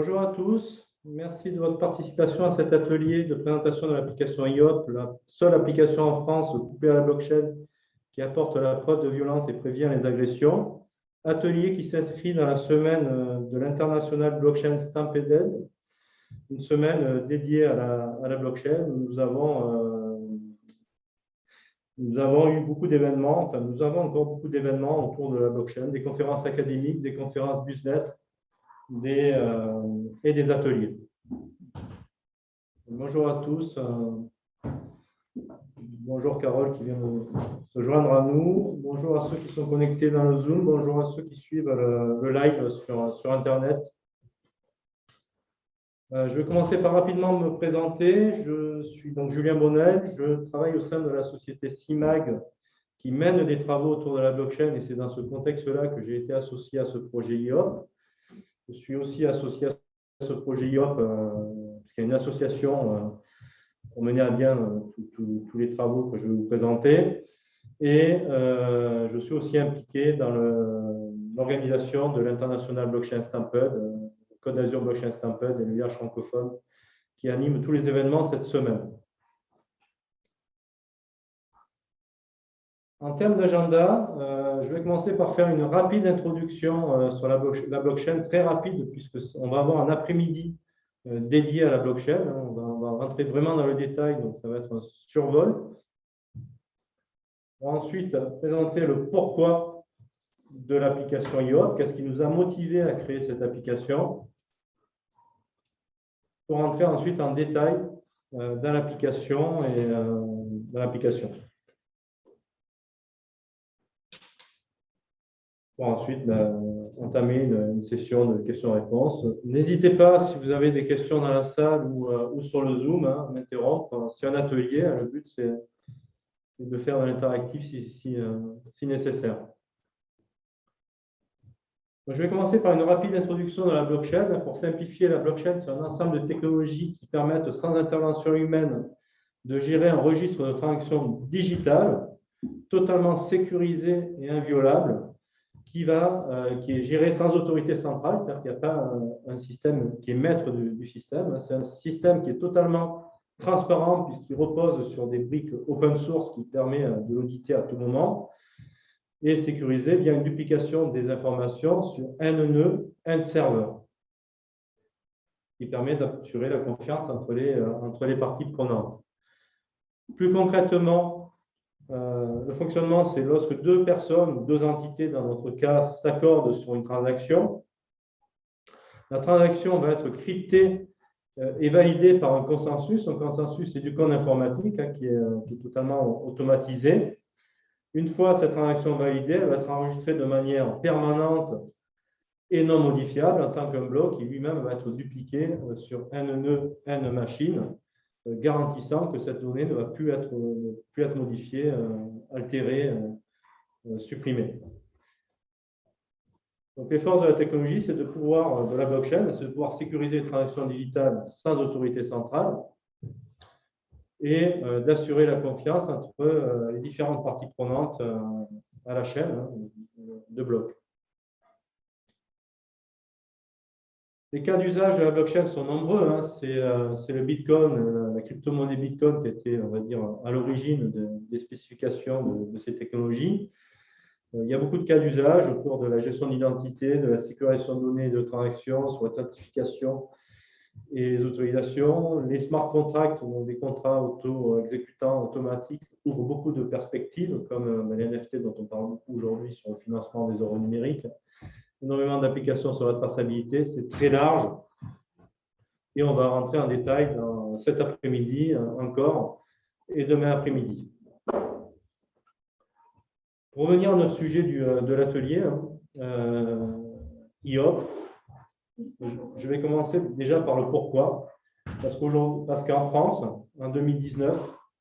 Bonjour à tous, merci de votre participation à cet atelier de présentation de l'application IOP, la seule application en France coupée à la blockchain qui apporte la preuve de violence et prévient les agressions. Atelier qui s'inscrit dans la semaine de l'International Blockchain Stampede, une semaine dédiée à la blockchain. Nous avons eu beaucoup d'événements, enfin nous avons encore beaucoup d'événements autour de la blockchain, des conférences académiques, des conférences business, et des ateliers. Bonjour à tous. Bonjour Carole qui vient de se joindre à nous. Bonjour à ceux qui sont connectés dans le Zoom. Bonjour à ceux qui suivent le live sur Internet. Je vais commencer par rapidement me présenter. Je suis donc Julien Bonnel. Je travaille au sein de la société CIMAG qui mène des travaux autour de la blockchain et c'est dans ce contexte-là que j'ai été associé à ce projet IOP. Je suis aussi associé à ce projet IOP, parce qu'il y a une association pour mener à bien tous les travaux que je vais vous présenter. Et je suis aussi impliqué dans l'organisation de l'International Blockchain Stampede, Côte d'Azur Blockchain Stampede et le village francophone qui anime tous les événements cette semaine. En termes d'agenda, je vais commencer par faire une rapide introduction sur la blockchain, très rapide, puisqu'on va avoir un après-midi dédié à la blockchain. On va rentrer vraiment dans le détail, donc ça va être un survol. On va ensuite présenter le pourquoi de l'application IOP, qu'est-ce qui nous a motivé à créer cette application, pour rentrer ensuite en détail dans l'application et dans l'application. Pour ensuite entamer une session de questions-réponses. N'hésitez pas, si vous avez des questions dans la salle ou sur le Zoom, à m'interrompre. C'est un atelier, le but c'est de faire de l'interactif si nécessaire. Donc, je vais commencer par une rapide introduction de la blockchain. Pour simplifier, la blockchain, c'est un ensemble de technologies qui permettent, sans intervention humaine, de gérer un registre de transactions digitales totalement sécurisé et inviolable, qui est géré sans autorité centrale, c'est-à-dire qu'il n'y a pas un système qui est maître du système. C'est un système qui est totalement transparent puisqu'il repose sur des briques open source qui permet de l'auditer à tout moment et sécurisé via une duplication des informations sur n nœuds, n serveurs, qui permet d'assurer la confiance entre les parties prenantes. Plus concrètement, le fonctionnement, c'est lorsque deux personnes ou deux entités, dans notre cas, s'accordent sur une transaction. La transaction va être cryptée et validée par un consensus. Un consensus, c'est du code informatique qui est totalement automatisé. Une fois cette transaction validée, elle va être enregistrée de manière permanente et non modifiable en tant qu'un bloc qui lui-même va être dupliqué sur n nœuds, n machines, garantissant que cette donnée ne va plus être modifiée, altérée, supprimée. Donc, les forces de la technologie, c'est de la blockchain, c'est de pouvoir sécuriser les transactions digitales sans autorité centrale et d'assurer la confiance entre les différentes parties prenantes à la chaîne de blocs. Les cas d'usage de la blockchain sont nombreux. C'est le Bitcoin, la crypto-monnaie Bitcoin qui était, on va dire, à l'origine des spécifications de ces technologies. Il y a beaucoup de cas d'usage autour de la gestion d'identité, de la sécurisation de données et de transactions, sur l'authentification et les autorisations. Les smart contracts, donc des contrats auto-exécutants automatiques, ouvrent beaucoup de perspectives, comme les NFT dont on parle beaucoup aujourd'hui sur le financement des euros numériques. Énormément d'applications sur la traçabilité, c'est très large. Et on va rentrer en détail dans cet après-midi encore et demain après-midi. Pour revenir à notre sujet de l'atelier, IOP, je vais commencer déjà par le pourquoi. Parce qu'en France, en 2019,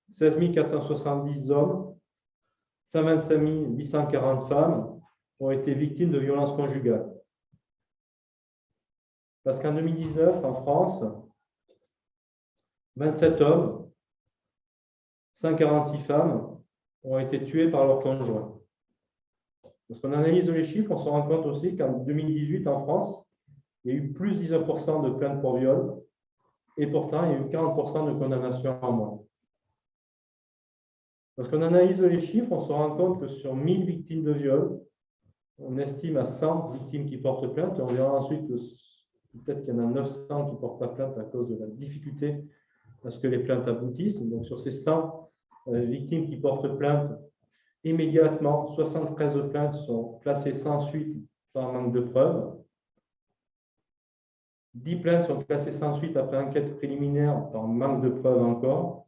16 470 hommes, 125 840 femmes ont été victimes de violences conjugales. Parce qu'en 2019, en France, 27 hommes, 146 femmes ont été tués par leur conjoint. Lorsqu'on analyse les chiffres, on se rend compte aussi qu'en 2018, en France, il y a eu plus 19% de plaintes pour viol, et pourtant, il y a eu 40% de condamnations en moins. Lorsqu'on analyse les chiffres, on se rend compte que sur 1000 victimes de viol, on estime à 100 victimes qui portent plainte. Et on verra ensuite que peut-être qu'il y en a 900 qui ne portent pas plainte à cause de la difficulté à ce que les plaintes aboutissent. Donc, sur ces 100 victimes qui portent plainte, immédiatement, 73 plaintes sont classées sans suite par manque de preuves. 10 plaintes sont classées sans suite après enquête préliminaire par manque de preuves encore.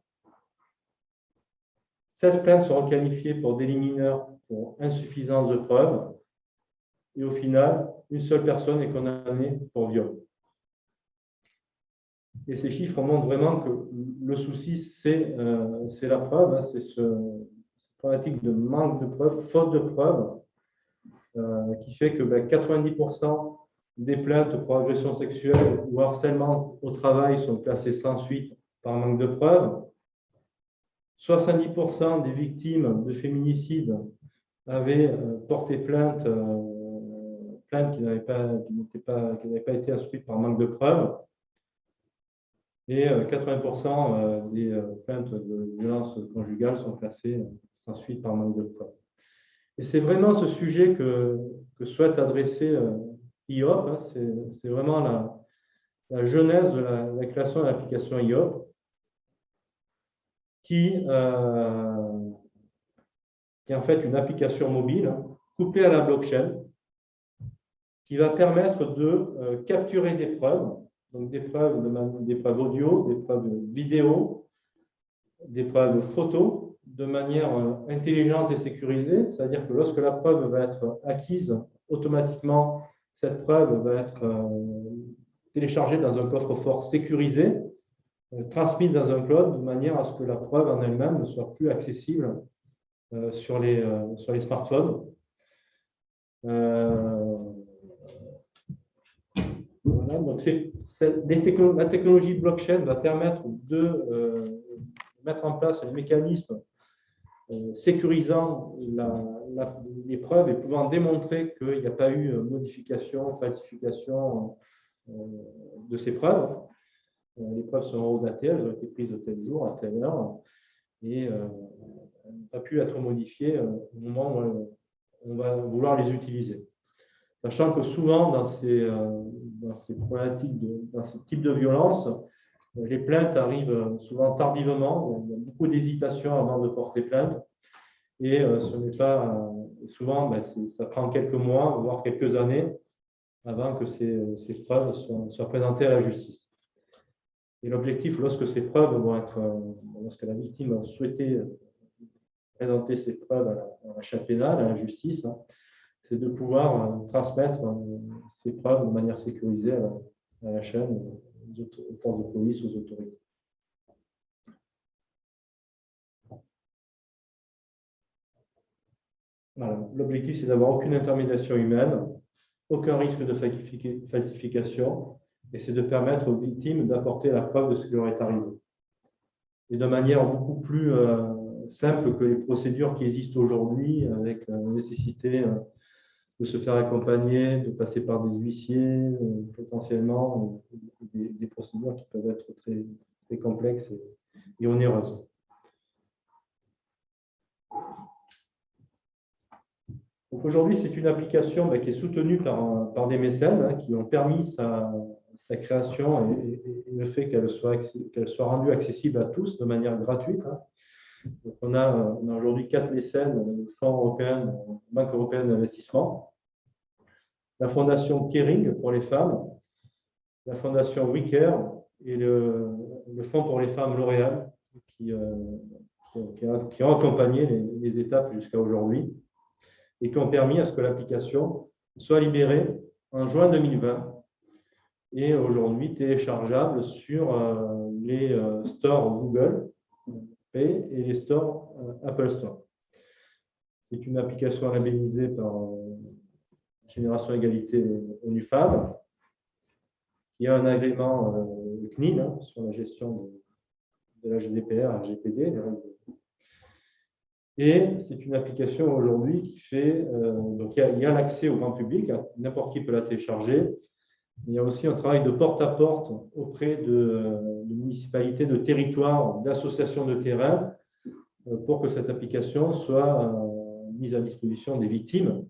16 plaintes sont requalifiées pour délit mineur pour insuffisance de preuves. Et au final, une seule personne est condamnée pour viol. Et ces chiffres montrent vraiment que le souci, c'est la preuve, hein, c'est cette problématique de manque de preuves, faute de preuves, qui fait que 90% des plaintes pour agression sexuelle ou harcèlement au travail sont classées sans suite par manque de preuves. 70% des victimes de féminicide avaient porté plainte qui n'avaient pas été instruites par manque de preuves. Et 80% des plaintes de violence conjugale sont classées sans suite par manque de preuves. Et c'est vraiment ce sujet que souhaite adresser IOP. Hein, c'est vraiment la genèse de la création de l'application IOP qui est en fait une application mobile couplée à la blockchain qui va permettre de capturer des preuves, donc des preuves audio, des preuves vidéo, des preuves photos, de manière intelligente et sécurisée, c'est-à-dire que lorsque la preuve va être acquise, automatiquement, cette preuve va être téléchargée dans un coffre-fort sécurisé, transmise dans un cloud, de manière à ce que la preuve en elle-même ne soit plus accessible sur les smartphones. Voilà, donc la technologie blockchain va permettre de mettre en place un mécanisme sécurisant les preuves et pouvant démontrer qu'il n'y a pas eu modification, falsification de ces preuves. Les preuves sont datées, elles ont été prises de tel jour, à telle heure, et elles n'ont pas pu être modifiées au moment où on va vouloir les utiliser. Sachant que souvent, dans ces problématiques, dans ce type de violence, les plaintes arrivent souvent tardivement. Il y a beaucoup d'hésitation avant de porter plainte. Et ce n'est pas souvent, ça prend quelques mois, voire quelques années, avant que ces preuves soient présentées à la justice. Et l'objectif, lorsque ces preuves vont être, lorsque la victime a souhaité présenter ces preuves à la chaîne pénale, à la justice, hein, c'est de pouvoir transmettre ces preuves de manière sécurisée à la chaîne, aux forces de police, aux autorités. Voilà. L'objectif, c'est d'avoir aucune intermédiation humaine, aucun risque de falsification, et c'est de permettre aux victimes d'apporter la preuve de ce qui leur est arrivé. Et de manière beaucoup plus simple que les procédures qui existent aujourd'hui, avec la nécessité de se faire accompagner, de passer par des huissiers, potentiellement, des procédures qui peuvent être très, très complexes et onéreuses. Donc aujourd'hui, c'est une application qui est soutenue par des mécènes qui ont permis sa création et le fait qu'elle soit rendue accessible à tous de manière gratuite. Donc on a aujourd'hui 4 mécènes, le Fonds européen, Banque européenne d'investissement, la Fondation Kering pour les femmes, la Fondation WeCare et le Fonds pour les femmes L'Oréal qui ont accompagné les étapes jusqu'à aujourd'hui et qui ont permis à ce que l'application soit libérée en juin 2020 et aujourd'hui téléchargeable sur les stores Google Play et les stores Apple Store. C'est une application labellisée par Génération Égalité ONU Femmes, qui a un agrément CNIL sur la gestion de la GDPR, RGPD. Et c'est une application aujourd'hui qui fait, donc il y a l'accès au grand public, n'importe qui peut la télécharger, Il y a aussi un travail de porte-à-porte auprès de municipalités, de territoires, d'associations de terrain pour que cette application soit mise à disposition des victimes.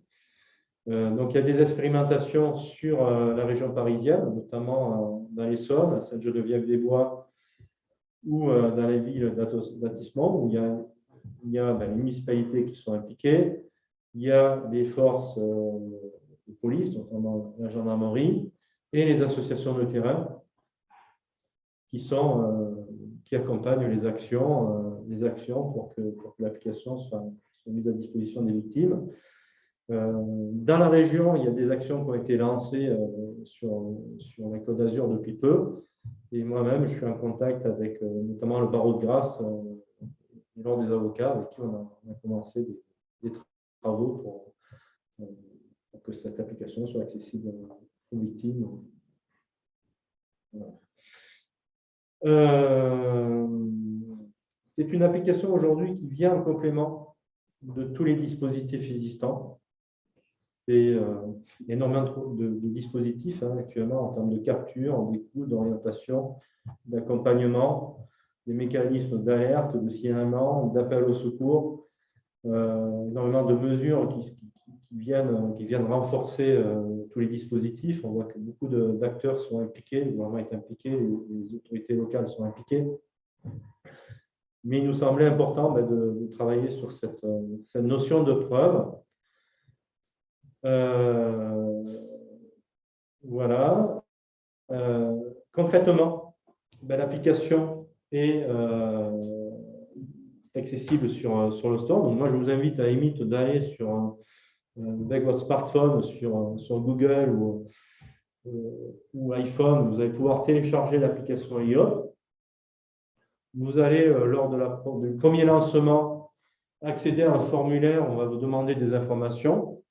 Donc, il y a des expérimentations sur la région parisienne, notamment dans l'Essonne, à Sainte-Geneviève-des-Bois, ou dans les villes d'arrondissement, où il y a les municipalités qui sont impliquées, il y a les forces de police, notamment la gendarmerie, et les associations de terrain qui accompagnent les actions pour que l'application soit mise à disposition des victimes. Dans la région, il y a des actions qui ont été lancées sur la Côte d'Azur depuis peu. Et moi-même, je suis en contact avec notamment le barreau de Grasse et l'ordre des avocats avec qui on a commencé des travaux pour que cette application soit accessible aux victimes. Voilà. C'est une application aujourd'hui qui vient en complément de tous les dispositifs existants. C'est énormément de dispositifs actuellement en termes de capture, d'écoute, d'orientation, d'accompagnement, des mécanismes d'alerte, de signalement, d'appel au secours, énormément de mesures qui viennent renforcer tous les dispositifs. On voit que beaucoup d'acteurs sont impliqués, le gouvernement est impliqué, les autorités locales sont impliquées. Mais il nous semblait important de travailler sur cette notion de preuve. Voilà. Concrètement, l'application est accessible sur le store. Donc moi, je vous invite à la limite d'aller avec votre smartphone sur Google ou iPhone. Vous allez pouvoir télécharger l'application IOP. Vous allez, lors du premier lancement, accéder à un formulaire. On va vous demander des informations.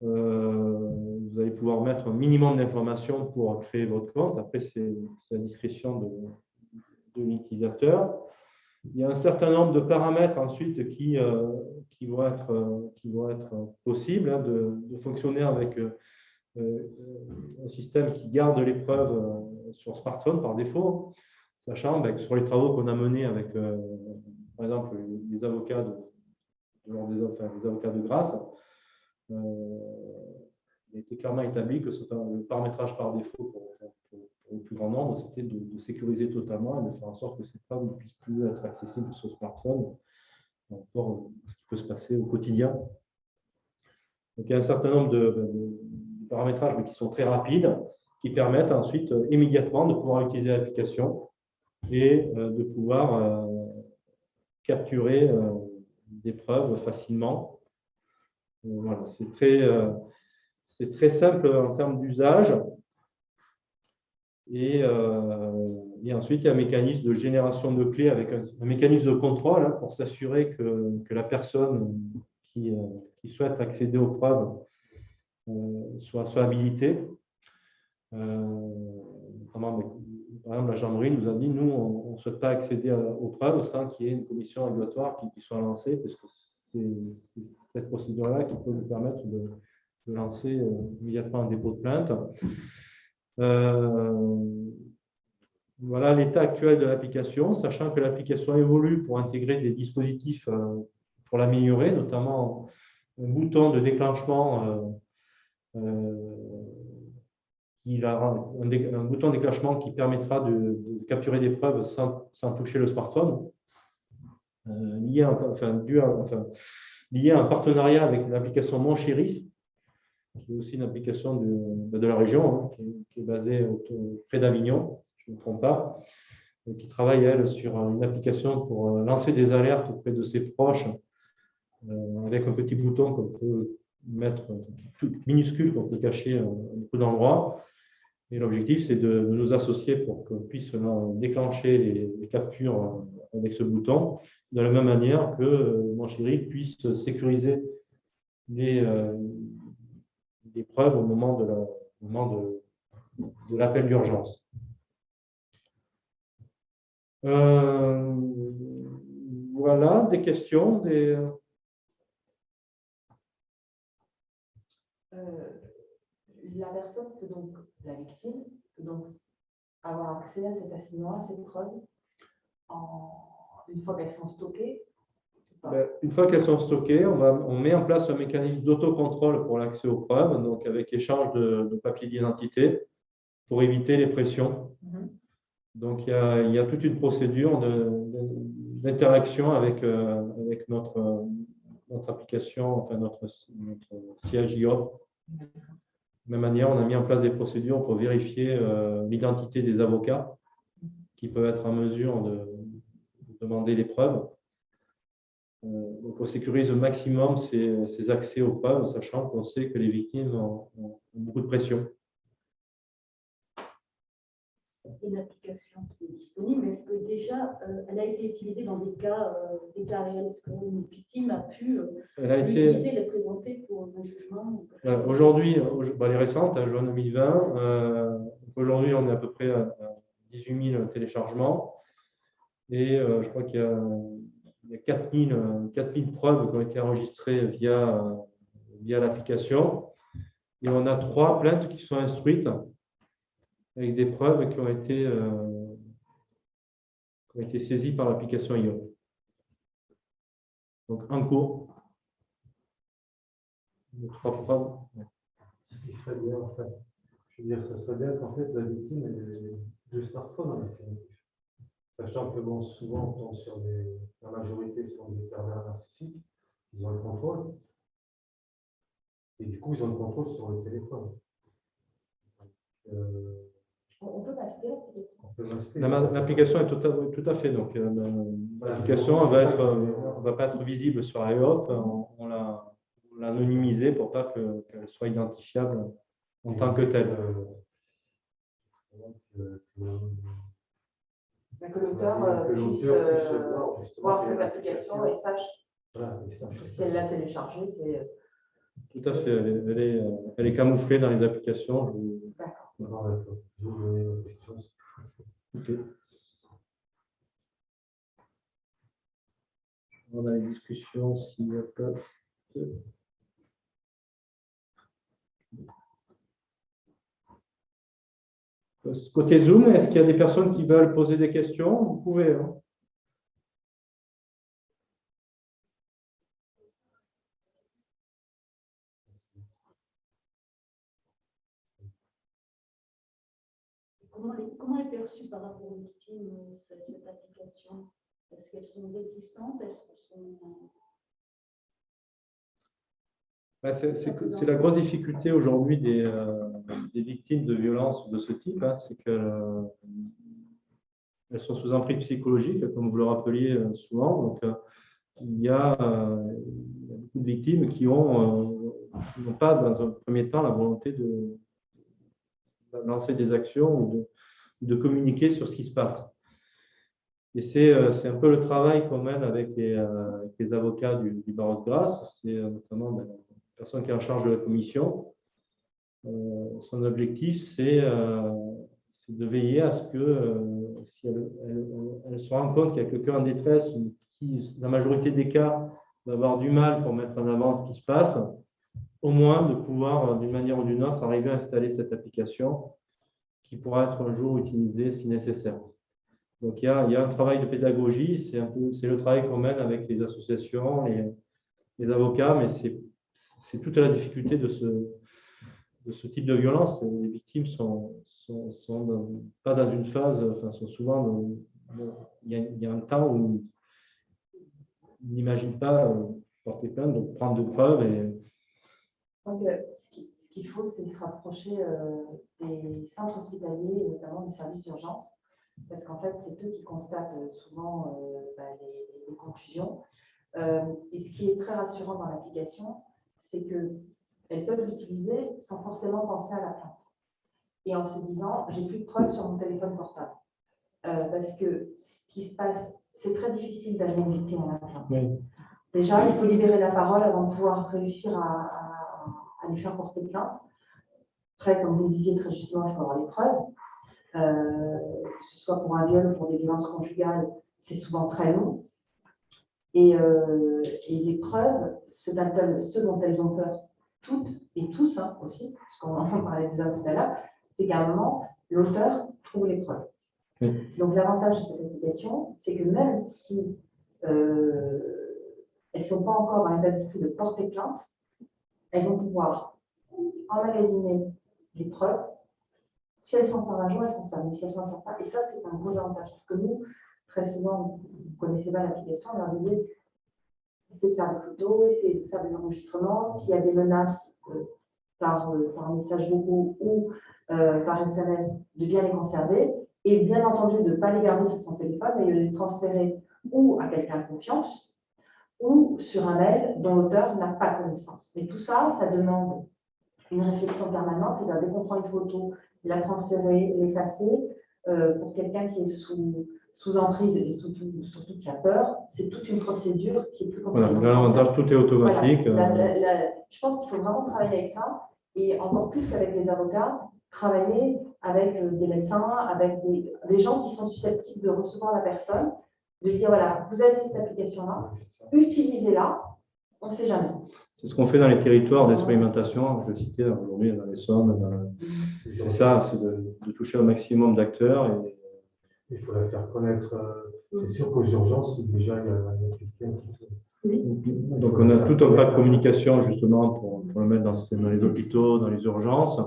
Vous allez pouvoir mettre un minimum d'informations pour créer votre compte. Après, c'est à discrétion de l'utilisateur. Il y a un certain nombre de paramètres ensuite qui vont être possibles de fonctionner avec un système qui garde les preuves sur smartphone par défaut, sachant que sur les travaux qu'on a menés avec, par exemple, les avocats les avocats de Grasse, il était clairement établi que le paramétrage par défaut pour le plus grand nombre, c'était de sécuriser totalement et de faire en sorte que ces preuves ne puissent plus être accessibles sur smartphone, encore ce qui peut se passer au quotidien. Donc, il y a un certain nombre de paramétrages mais qui sont très rapides, qui permettent ensuite immédiatement de pouvoir utiliser l'application et de pouvoir capturer des preuves facilement. Voilà, c'est très simple en termes d'usage. Et ensuite, il y a un mécanisme de génération de clés avec un mécanisme de contrôle pour s'assurer que la personne qui souhaite accéder aux preuves soit habilitée. Par exemple, la gendarmerie nous a dit, nous, on ne souhaite pas accéder aux preuves sans qu'il y ait une commission régulatoire qui soit lancée, parce que c'est cette procédure-là qui peut nous permettre de lancer immédiatement un dépôt de plainte. Voilà l'état actuel de l'application, sachant que l'application évolue pour intégrer des dispositifs pour l'améliorer, notamment un bouton de déclenchement un bouton de déclenchement qui permettra de capturer des preuves sans toucher le smartphone, lié à un partenariat avec l'application Mon Shérif, qui est aussi une application de la région, qui est basée près d'Avignon, je ne me trompe pas, qui travaille, elle, sur une application pour lancer des alertes auprès de ses proches, avec un petit bouton qu'on peut mettre, tout minuscule, qu'on peut cacher beaucoup d'endroits. Et l'objectif, c'est de nous associer pour qu'on puisse déclencher les captures avec ce bouton, de la même manière que Mon Shérif puisse sécuriser les preuves au moment de l'appel d'urgence. Voilà, des questions, La personne peut donc la victime peut donc avoir accès assez facilement à ces preuves une fois qu'elles sont stockées. Une fois qu'elles sont stockées, on met en place un mécanisme d'autocontrôle pour l'accès aux preuves, donc avec échange de papiers d'identité pour éviter les pressions. Donc, il y a toute une procédure d'interaction avec notre application, enfin notre siège IOP. De la même manière, on a mis en place des procédures pour vérifier l'identité des avocats qui peuvent être en mesure de demander les preuves. Donc, on sécurise au maximum ces accès aux preuves, sachant qu'on sait que les victimes ont beaucoup de pression. Une application qui est disponible, est-ce que déjà elle a été utilisée dans des cas réels? Est-ce qu'une victime a pu l'utiliser, la présenter pour un jugement? Aujourd'hui, elle est récente, juin 2020. Aujourd'hui, on est à peu près à 18 000 téléchargements. Et je crois qu'il y a 4 000 preuves qui ont été enregistrées via l'application. Et on a 3 plaintes qui sont instruites avec des preuves qui ont été saisies par l'application IOP. Donc, en cours. 3 preuves. Ce qui serait bien, en fait, je veux dire, ça serait bien qu'en fait, la victime ait 2 smartphones en définitive. Sachant que bon, souvent, on tombe sur la majorité sont des pervers narcissiques, ils ont le contrôle. Et du coup, ils ont le contrôle sur le téléphone. On peut masquer l'application. L'application est tout à fait. Donc, l'application ne va pas être visible sur IOP. On l'a anonymisée pour pas qu'elle soit identifiable en tant que telle. Que l'auteur puisse voir cette application et sache si elle l'a téléchargée. Tout à fait. Elle est camouflée dans les applications. D'accord. Okay. On a une discussion s'il n'y a pas de... Côté Zoom, est-ce qu'il y a des personnes qui veulent poser des questions? Vous pouvez. Hein. Comment est perçue par rapport aux victimes cette application? Est-ce qu'elles sont réticentes? C'est la grosse difficulté aujourd'hui des victimes de violences de ce type, hein, c'est qu'elles sont sous emprise psychologique, comme vous le rappeliez souvent. Donc, il y a beaucoup de victimes qui n'ont pas, dans un premier temps, la volonté de lancer des actions ou de communiquer sur ce qui se passe. Et c'est un peu le travail qu'on mène avec les avocats du barreau de Grasse. C'est notamment la personne qui est en charge de la commission. Son objectif, c'est de veiller à ce que si elle se rend compte qu'il y a quelqu'un en détresse qui, dans la majorité des cas, va avoir du mal pour mettre en avant ce qui se passe, au moins de pouvoir, d'une manière ou d'une autre, arriver à installer cette application qui pourra être un jour utilisée si nécessaire. Donc, il y a un travail de pédagogie, c'est le travail qu'on mène avec les associations, les avocats, mais c'est toute la difficulté de ce type de violence. Les victimes sont pas dans une phase, enfin, sont souvent, il y a un temps où ils n'imaginent pas porter plainte, donc prendre de preuves. Donc, ce qu'il faut, c'est se rapprocher des centres hospitaliers et notamment des services d'urgence, parce qu'en fait, c'est eux qui constatent souvent les confusions. Et ce qui est très rassurant dans l'application, c'est qu'elles peuvent l'utiliser sans forcément penser à la plainte. Et en se disant, j'ai plus de preuves sur mon téléphone portable. Parce que ce qui se passe, c'est très difficile d'amener une victime à la plainte. Oui. Déjà, il faut libérer la parole avant de pouvoir réussir à lui faire porter plainte. Après, comme vous le disiez très justement, il faut avoir les preuves. Que ce soit pour un viol ou pour des violences conjugales, c'est souvent très long. Et les preuves, ce dont elles ont peur, toutes et tous hein, aussi, parce qu'on en parlait déjà tout à l'heure, c'est qu'à un moment, l'auteur trouve les preuves. Donc l'avantage de cette application, c'est que même si elles ne sont pas encore dans l'état d'esprit de porter plainte, elles vont pouvoir emmagasiner les preuves. Si elles s'en servent un jour, elles s'en servent, mais si elles s'en servent pas, et ça c'est un gros avantage, parce que nous, très souvent, vous ne connaissez pas l'application, on leur disait, essayez de faire des photos, essayez de faire des enregistrements, s'il y a des menaces par message vocaux ou par SMS, de bien les conserver, et bien entendu de ne pas les garder sur son téléphone, mais de les transférer ou à quelqu'un de confiance, ou sur un mail dont l'auteur n'a pas connaissance. Et tout ça, ça demande une réflexion permanente, c'est-à-dire dès qu'on prend une photo, la transférer, l'effacer, pour quelqu'un qui est sous emprise et surtout qui a peur, c'est toute une procédure qui est plus compliquée. Voilà, l'avantage, tout est automatique. Voilà, je pense qu'il faut vraiment travailler avec ça, et encore plus qu'avec les avocats, travailler avec des médecins, avec des gens qui sont susceptibles de recevoir la personne, de lui dire, voilà, vous avez cette application-là, utilisez-la, on ne sait jamais. C'est ce qu'on fait dans les territoires d'expérimentation, je citais aujourd'hui dans les Sommes. C'est ça, c'est de toucher un maximum d'acteurs. Et il faut la faire connaître. C'est sûr qu'aux urgences, déjà, il y a un quelqu'un qui... Donc, on a tout un pas de communication, justement, pour le mettre dans les hôpitaux, dans les urgences.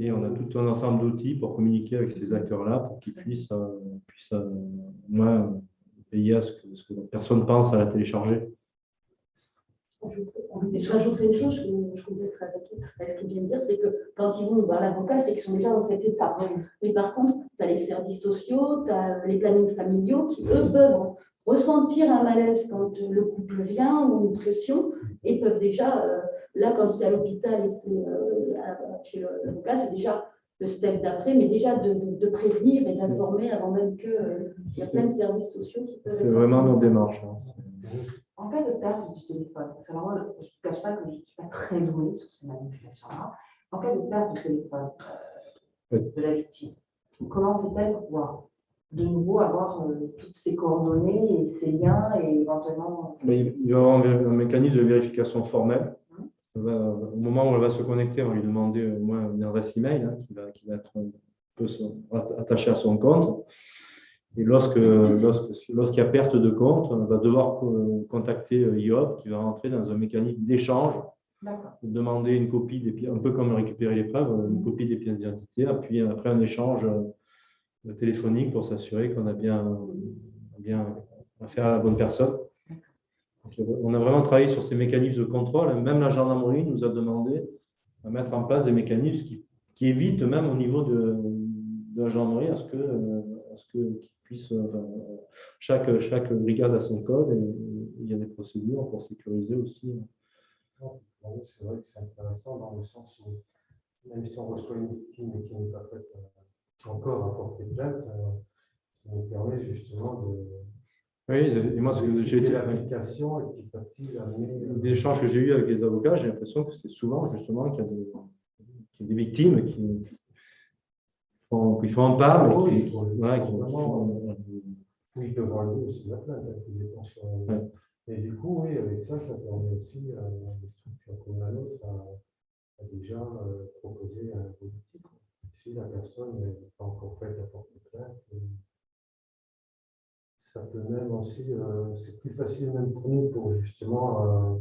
Et on a tout un ensemble d'outils pour communiquer avec ces acteurs-là, pour qu'ils puissent moins payer à ce que la personne pense à la télécharger. Je rajouterai une chose, je compléterai avec ce qu'il vient de dire, c'est que quand ils vont voir l'avocat, c'est qu'ils sont déjà dans cette étape. Mais par contre, tu as les services sociaux, tu as les plannings familiaux qui, eux, peuvent ressentir un malaise quand le couple vient ou une pression et peuvent déjà, là, quand c'est à l'hôpital et c'est chez l'avocat, c'est déjà le step d'après, mais déjà de prévenir et d'informer avant même qu'il y a plein de services sociaux qui peuvent... C'est vraiment nos démarches. En cas de perte du téléphone, parce que moi, je ne vous cache pas que je ne suis pas très douée sur ces manipulations-là, en cas de perte du téléphone de la victime, comment fait-elle pour pouvoir de nouveau avoir toutes ses coordonnées et ses liens et éventuellement... Mais il va y avoir un mécanisme de vérification formelle. Au moment où elle va se connecter, on va lui demander au moins une adresse email qui va être un peu attachée à son compte. Et lorsqu'il y a perte de compte, on va devoir contacter IOP qui va rentrer dans un mécanisme d'échange, demander une copie des pièces, un peu comme récupérer les preuves, une copie des pièces d'identité, puis après un échange téléphonique pour s'assurer qu'on a bien affaire à la bonne personne. Donc, on a vraiment travaillé sur ces mécanismes de contrôle. Même la gendarmerie nous a demandé de mettre en place des mécanismes qui évitent même au niveau de la gendarmerie à ce que chaque brigade a son code et il y a des procédures pour sécuriser aussi. C'est vrai que c'est intéressant dans le sens où même si on reçoit une victime et qui n'est pas prête encore à porter plainte, ça nous permet justement de... Oui, et moi, j'ai été l'application et petit à petit l'amener... Des échanges que j'ai eus avec les avocats, j'ai l'impression que c'est souvent justement qu'il y a des victimes qui font un pas, mais qui oui, ils peuvent enlever aussi la plainte, et du coup, oui, avec ça, ça permet aussi à des structures comme la nôtre à déjà proposer un politique. Si la personne n'est pas encore prête à porter plainte, ça peut même aussi, c'est plus facile même pour nous pour justement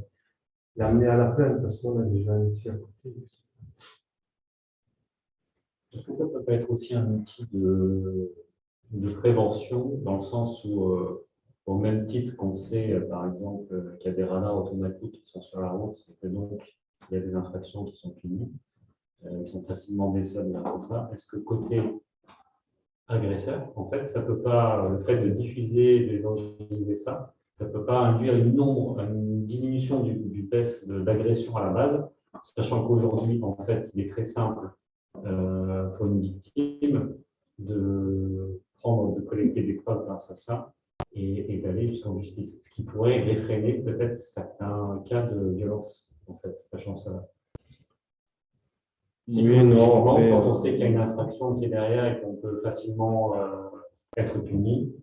l'amener à la plainte parce qu'on a déjà un outil à côté. Est-ce que ça peut pas être aussi un outil de prévention, dans le sens où, au même titre qu'on sait, par exemple, qu'il y a des radars automatiques qui sont sur la route, et que donc il y a des infractions qui sont punies, qui sont facilement décelables grâce à ça. Est-ce que côté agresseur, en fait, ça peut pas, le fait de diffuser, d'évangéliser ça, ça peut pas induire une diminution du PES d'agression à la base, sachant qu'aujourd'hui, en fait, il est très simple pour une victime de collecter des preuves grâce à ça et d'aller jusqu'en justice, ce qui pourrait réfréner peut-être certains cas de violence, en fait, sachant cela. Quand on sait qu'il y a une infraction qui est derrière et qu'on peut facilement être puni,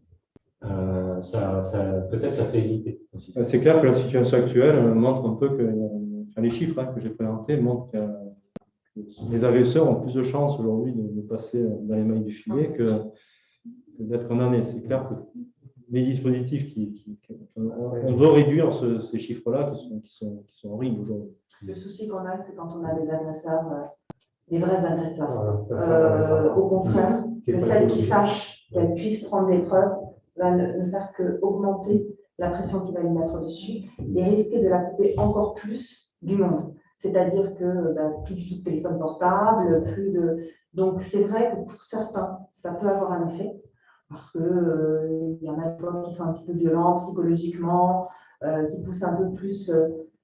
peut-être ça fait hésiter aussi. C'est clair que la situation actuelle montre un peu que les chiffres que j'ai présentés montrent qu'il les agresseurs ont plus de chances aujourd'hui de passer dans les mailles du filet que d'être condamnés. C'est clair que les dispositifs on veut réduire ces chiffres-là qui sont horribles aujourd'hui. Le souci qu'on a, c'est quand on a des agresseurs, des vrais agresseurs. Voilà, ça, Au contraire, c'est le pas fait tout. qu'ils sachent qu'elles puissent prendre des preuves va ne faire qu'augmenter la pression qu'il va lui mettre dessus et risquer de la couper encore plus du monde. C'est-à-dire que plus du tout de téléphone portable, plus de... Donc c'est vrai que pour certains, ça peut avoir un effet, parce que y en a qui sont un petit peu violents psychologiquement, qui poussent un peu plus...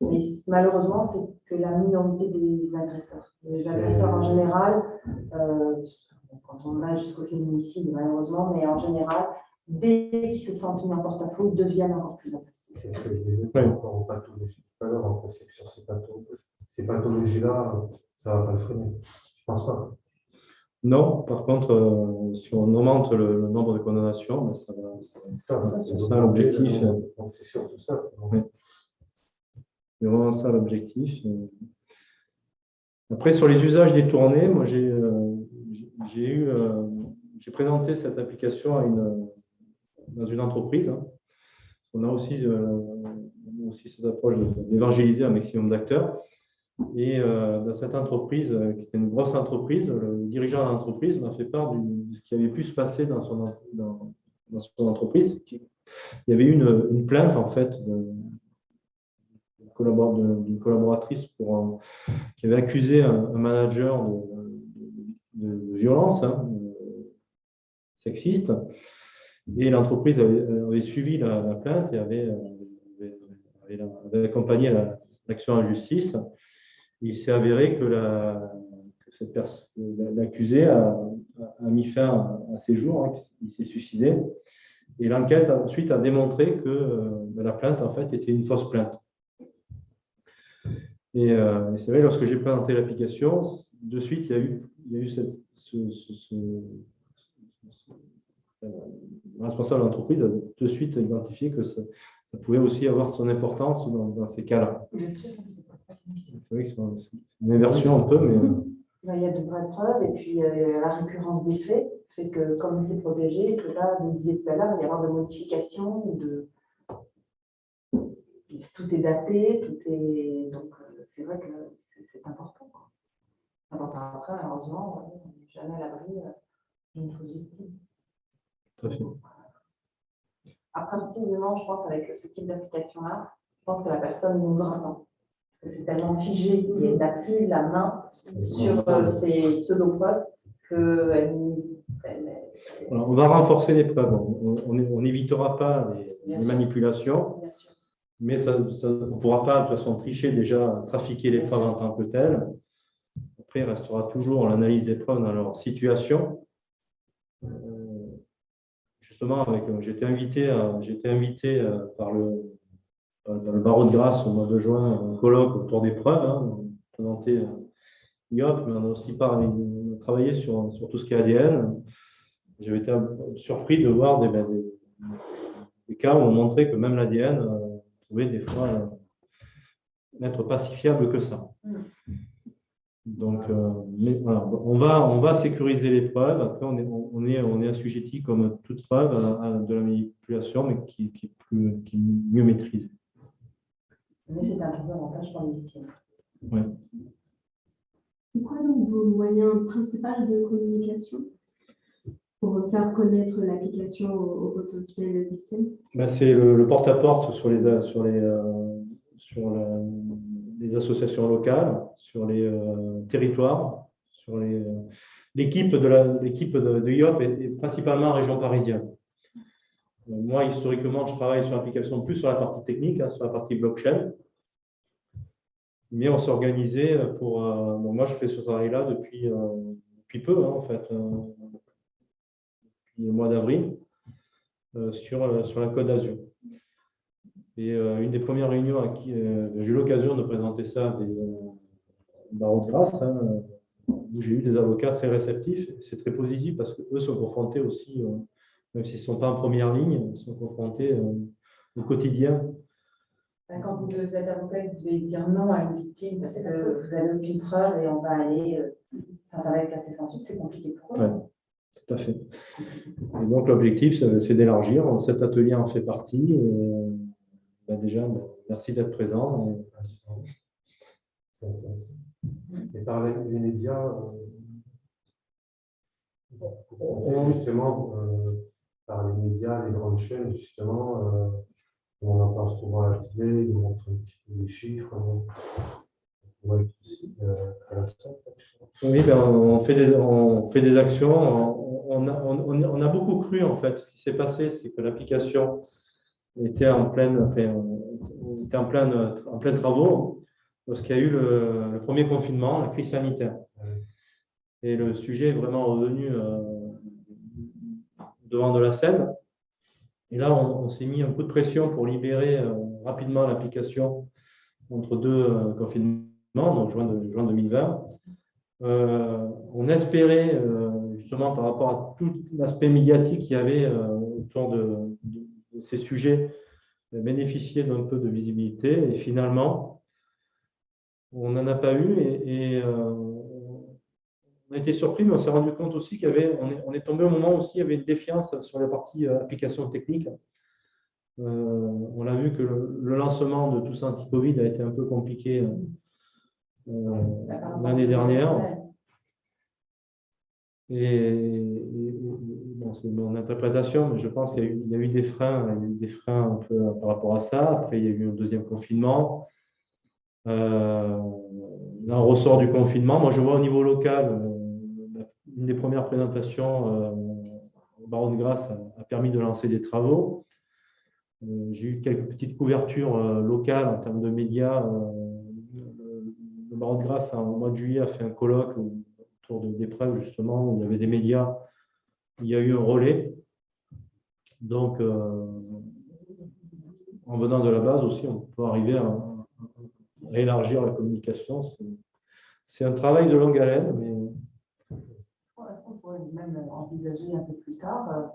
mais malheureusement, c'est que la minorité des agresseurs. Les agresseurs en général, quand on va jusqu'au féminicide, malheureusement, mais en général, dès qu'ils se sentent mis en porte-à-faux, ils deviennent encore plus agressifs. C'est ce que je disais par rapport aux pathologies tout à l'heure, en fait, c'est que sur ces pathologies-là, ça ne va pas le freiner. Je ne pense pas. Non, par contre, si on augmente le nombre de condamnations, ben, ça va. C'est ça l'objectif. C'est surtout ça. Oui. C'est vraiment ça l'objectif. Après, sur les usages détournés, moi j'ai présenté cette application dans une entreprise. Hein. On a aussi cette approche d'évangéliser un maximum d'acteurs. Et dans cette entreprise, qui était une grosse entreprise, le dirigeant de l'entreprise m'a fait part de ce qui avait pu se passer dans son entreprise. Il y avait eu une plainte en fait d'une collaboratrice qui avait accusé un manager de violence sexiste. Et l'entreprise avait suivi la plainte et avait accompagné l'action en justice. Il s'est avéré que l'accusé a mis fin à ses jours, hein, il s'est suicidé. Et l'enquête ensuite a démontré que la plainte en fait était une fausse plainte. Et c'est vrai, lorsque j'ai présenté l'application, de suite il y a eu le responsable de l'entreprise a de suite identifié que ça pouvait aussi avoir son importance dans ces cas-là. C'est vrai que c'est une inversion un peu, mais... Il y a de vraies preuves et puis la récurrence des faits fait que comme c'est protégé, que là, vous le disiez tout à l'heure, il va y avoir de modifications ou de... Tout est daté, tout est... Donc c'est vrai que c'est important. Après, malheureusement, on n'est jamais à l'abri d'une fausse victime. Tout à fait. Après, effectivement, je pense avec ce type d'application-là, je pense que la personne n'osera pas. Parce que c'est tellement figé, il n'a plus la main sur ces pseudo-preuves qu'elle Alors, on va renforcer les preuves. On n'évitera pas les manipulations, bien sûr. mais on ne pourra pas de toute façon tricher déjà, trafiquer les preuves en tant que telles. Après, il restera toujours l'analyse des preuves dans leur situation. Justement, j'ai été invité par le barreau de Grasse au mois de juin, un colloque autour des preuves, hein, présenté IOP, mais on a aussi travaillé sur tout ce qui est ADN. J'avais été surpris de voir des cas où on montrait que même l'ADN pouvait des fois n'être pas si fiable que ça. Donc, mais voilà, on va sécuriser les preuves. Après, on est assujetti comme toute preuve à de la manipulation, mais qui est mieux maîtrisée. Mais c'est un gros avantage pour les victimes. Ouais. C'est quoi donc vos moyens principaux de communication pour faire connaître l'application aux potentielles victimes? Ben, c'est le porte-à-porte sur les associations locales, sur les territoires, sur l'équipe de IOP est principalement en région parisienne. Moi, historiquement, je travaille sur l'application plus sur la partie technique, hein, sur la partie blockchain. Mais on s'est organisé pour... moi, je fais ce travail-là depuis peu, hein, en fait, depuis le mois d'avril, sur la Côte d'Azur. Et une des premières réunions à qui j'ai eu l'occasion de présenter ça à des barreaux de Grasse, hein, où j'ai eu des avocats très réceptifs. C'est très positif parce qu'eux sont confrontés aussi, même s'ils ne sont pas en première ligne, ils sont confrontés au quotidien Quand vous êtes avocat, vous devez dire non à une victime parce que vous n'avez aucune preuve et on va aller, ça va être classé sans suite, c'est compliqué pour eux. Ouais, tout à fait. Et donc, l'objectif, c'est d'élargir. Cet atelier en fait partie. Et, déjà, merci d'être présent. C'est intéressant. Et par les médias, justement, par les médias, les grandes chaînes, justement, on en parle souvent à la télé, ils montrent un petit peu les chiffres. On va être aussi à la salle. Oui, on fait des actions. On a beaucoup cru, en fait. Ce qui s'est passé, c'est que l'application était en plein travaux lorsqu'il y a eu le premier confinement, la crise sanitaire. Et le sujet est vraiment revenu devant de la scène. Et là, on s'est mis un coup de pression pour libérer rapidement l'application entre deux confinements, donc juin 2020. On espérait, justement, par rapport à tout l'aspect médiatique qu'il y avait autour de ces sujets, bénéficier d'un peu de visibilité. Et finalement, on n'en a pas eu. Et on a été surpris, mais on s'est rendu compte aussi on est tombé au moment où il y avait une défiance sur la partie application technique. On a vu que le lancement de tout ça anti-Covid a été un peu compliqué l'année dernière. Bon, c'est mon interprétation, mais je pense qu'il y a eu des freins, un peu par rapport à ça. Après, il y a eu un deuxième confinement. Là, on ressort du confinement. Moi, je vois au niveau local, une des premières présentations au Barreau de Grasse a permis de lancer des travaux. J'ai eu quelques petites couvertures locales en termes de médias. Le Barreau de Grasse, au mois de juillet, a fait un colloque autour d'épreuves, justement, où il y avait des médias. Il y a eu un relais. Donc, en venant de la base aussi, on peut arriver à élargir la communication. C'est un travail de longue haleine, mais... Est-ce qu'on pourrait même envisager un peu plus tard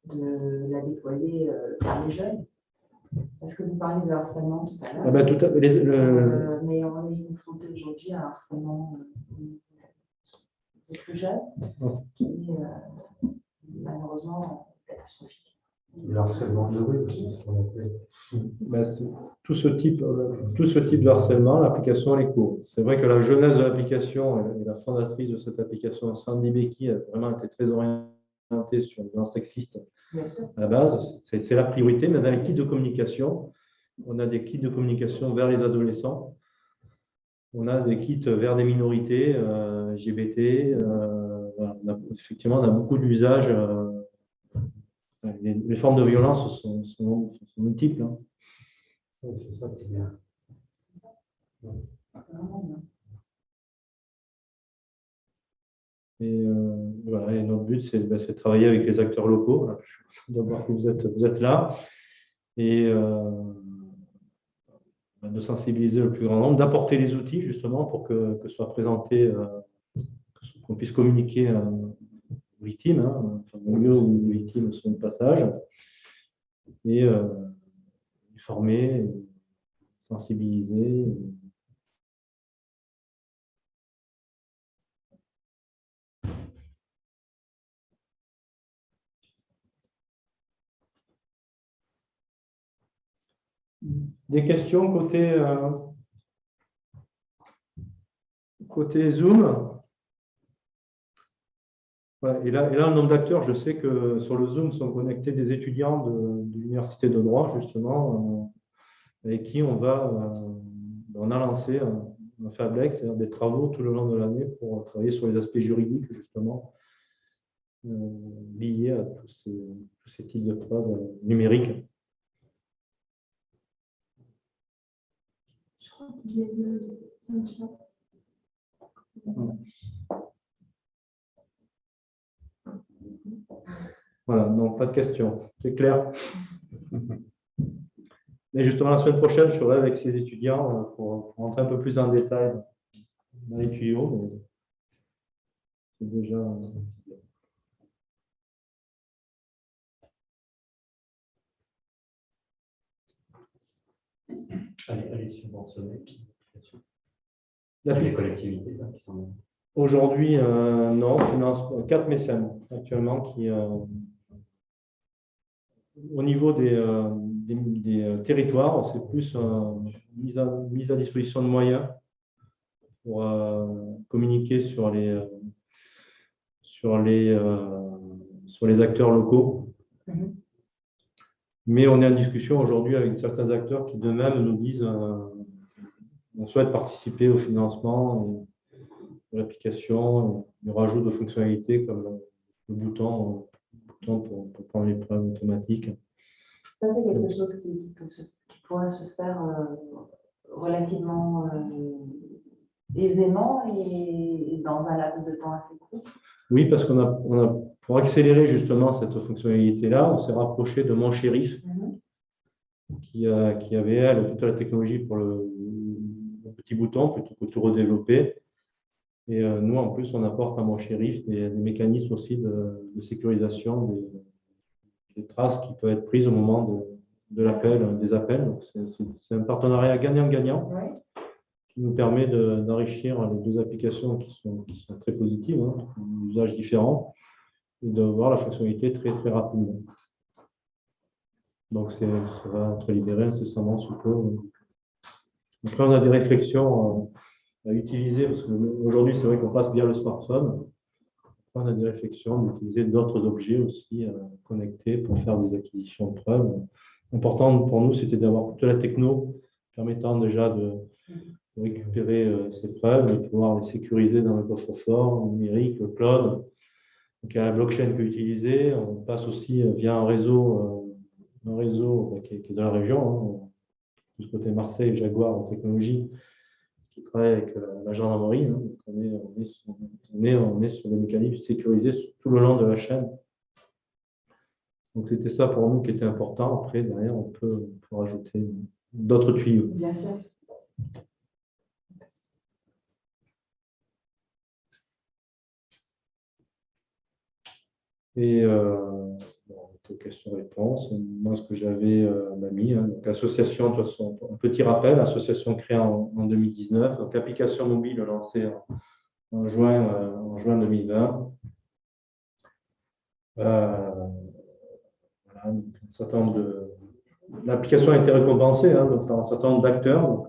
de la déployer vers les jeunes? Parce que vous parlez de harcèlement tout à l'heure. Ah ben, Mais on est confronté aujourd'hui à un harcèlement des plus jeunes qui est malheureusement catastrophique. Le harcèlement de rue aussi, c'est ce qu'on appelle. Ben, tout ce type de harcèlement, l'application elle est courte. C'est vrai que la jeunesse de l'application et la fondatrice de cette application, Sandy Becky, a vraiment été très orientée sur le violence sexiste à la base. C'est la priorité, mais dans les kits de communication, on a des kits de communication vers les adolescents, on a des kits vers des minorités LGBT. Voilà. Effectivement, on a beaucoup d'usages. Les formes de violence sont multiples. Hein. Oui, c'est ça, c'est bien. Et, voilà, et notre but, c'est de travailler avec les acteurs locaux. Voilà, je suis content de voir que vous êtes là. Et de sensibiliser le plus grand nombre, d'apporter les outils justement pour que soit présenté, qu'on puisse communiquer aux victimes, hein, enfin, au lieu où les victimes sont de passage, et former, sensibiliser. Des questions côté Zoom? Ouais, et là, le nombre d'acteurs, je sais que sur le Zoom sont connectés des étudiants de l'université de droit, justement, avec qui on a lancé un Fablex, c'est-à-dire des travaux tout le long de l'année pour travailler sur les aspects juridiques, justement, liés à tous ces types de preuves numériques. Je crois qu'il y a eu un chat. Voilà, donc pas de questions, c'est clair. Mais justement, la semaine prochaine, je serai avec ces étudiants pour rentrer un peu plus en détail dans les tuyaux. C'est déjà... Elle est subventionnée. Les collectivités là, qui sont. Aujourd'hui, non, on finance 4 mécènes actuellement qui, au niveau des territoires, c'est plus mise à disposition de moyens pour communiquer sur les acteurs locaux. Mhm. Mais on est en discussion aujourd'hui avec certains acteurs qui d'eux-mêmes nous disent on souhaite participer au financement de l'application, du rajout de fonctionnalités comme le bouton pour prendre les preuves automatiques. Ça, c'est quelque chose qui pourrait se faire relativement aisément et dans un laps de temps assez court. Oui, parce pour accélérer justement cette fonctionnalité-là, on s'est rapproché de Mon Shérif, qui avait, elle, toute la technologie pour le petit bouton plutôt que tout redévelopper. Et nous, en plus, on apporte à Mon Shérif des mécanismes aussi de sécurisation des traces qui peuvent être prises au moment des appels. Donc, c'est un partenariat gagnant-gagnant qui nous permet d'enrichir les deux applications qui sont très positives, des usages différents, et de voir la fonctionnalité très, très rapidement. Donc, ça va être libéré incessamment sous peu. Après, on a des réflexions à utiliser, parce qu'aujourd'hui, c'est vrai qu'on passe via le smartphone. On a des réflexions d'utiliser d'autres objets aussi connectés pour faire des acquisitions de preuves. Important pour nous, c'était d'avoir toute la techno permettant déjà de récupérer ces preuves, de pouvoir les sécuriser dans le coffre-fort numérique, le cloud. Donc, il y a la blockchain qui est utilisée. On passe aussi via un réseau qui est de la région, du côté Marseille, Jaguar en technologie, qui travaille avec la gendarmerie. Donc on est sur des mécanismes sécurisés tout le long de la chaîne. Donc c'était ça pour nous qui était important. Après, derrière, on peut rajouter d'autres tuyaux. Bien sûr. Et questions-réponses. Moi, ce que j'avais mis, donc association, de toute façon, un petit rappel, association créée en 2019, donc application mobile lancée en juin 2020. Voilà, donc un certain nombre l'application a été récompensée donc, par un certain nombre d'acteurs. Donc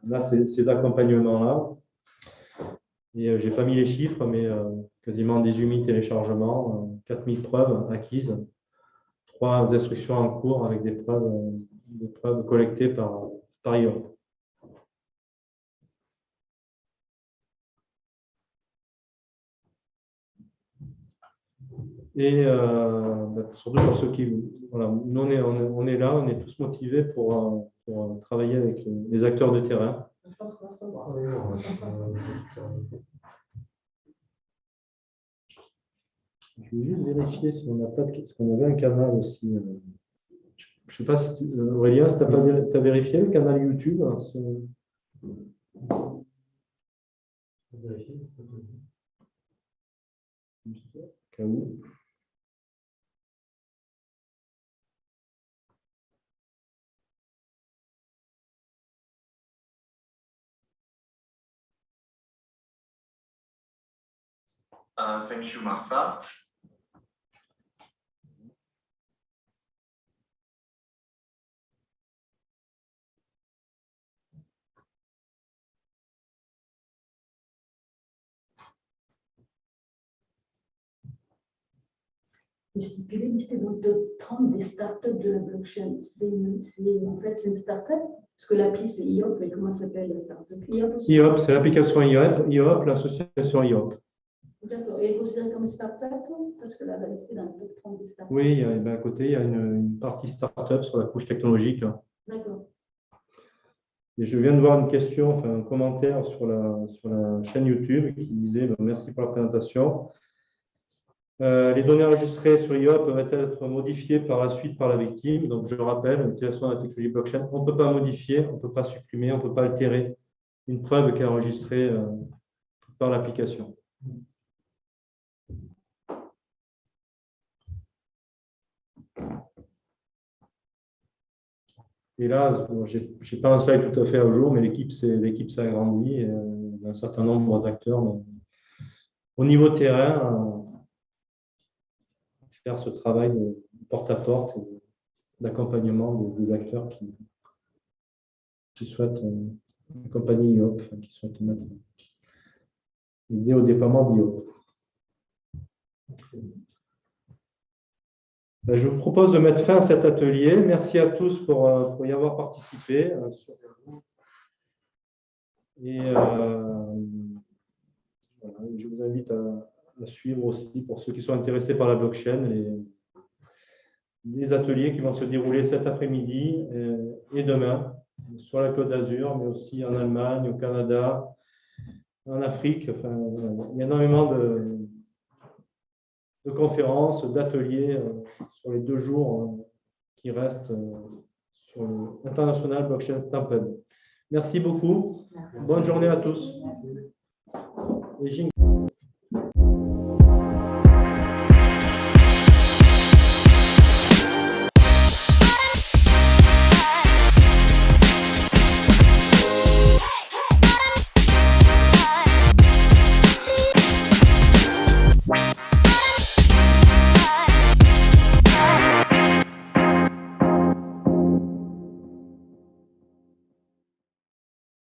là, ces accompagnements-là. Et je n'ai pas mis les chiffres, mais quasiment 18 000 téléchargements, 4 000 preuves acquises, 3 instructions en cours avec des preuves collectées par IOP. Et surtout pour ceux qui... Voilà, nous, on est là, on est tous motivés pour travailler avec les acteurs de terrain. Je pense qu'on va se revoir. Je vais juste vérifier si on n'a pas parce qu'on avait un canal aussi. Je ne sais pas si Aurélien, si tu as vérifié le canal YouTube. Vérifier. Au cas où. Thank you, Martha. Stipuler lister donc de 30 des startups de la blockchain. En fait, c'est une startup, parce que l'appli c'est IOP, mais comment s'appelle la startup? IOP aussi. IOP, c'est l'application IOP, l'association IOP. D'accord. Et elle est considérée comme une startup parce que là, elle va lister dans le top 30 des startups. Oui, à côté, il y a une partie startup sur la couche technologique. D'accord. Et je viens de voir une question, enfin un commentaire sur la chaîne YouTube qui disait merci pour la présentation. Les données enregistrées sur IOP peuvent être modifiées par la suite par la victime. Donc, je rappelle, l'utilisation de la technologie blockchain, on ne peut pas modifier, on ne peut pas supprimer, on ne peut pas altérer une preuve qui est enregistrée par l'application. Et là, bon, je n'ai pas un slide tout à fait à jour, mais l'équipe s'est agrandie. Et, il y a un certain nombre d'acteurs au niveau terrain à faire ce travail de porte-à-porte et d'accompagnement des acteurs qui souhaitent accompagner IOP, qui souhaitent mettre l'idée au déploiement d'IOP. Je vous propose de mettre fin à cet atelier. Merci à tous pour y avoir participé. Et voilà, je vous invite à suivre aussi, pour ceux qui sont intéressés par la blockchain, les ateliers qui vont se dérouler cet après-midi et demain sur la Côte d'Azur, mais aussi en Allemagne, au Canada, en Afrique. Enfin, il y a énormément de conférences, d'ateliers sur les 2 jours qui restent sur l'International Blockchain Stampede. Merci beaucoup. Merci. Bonne journée à tous. Et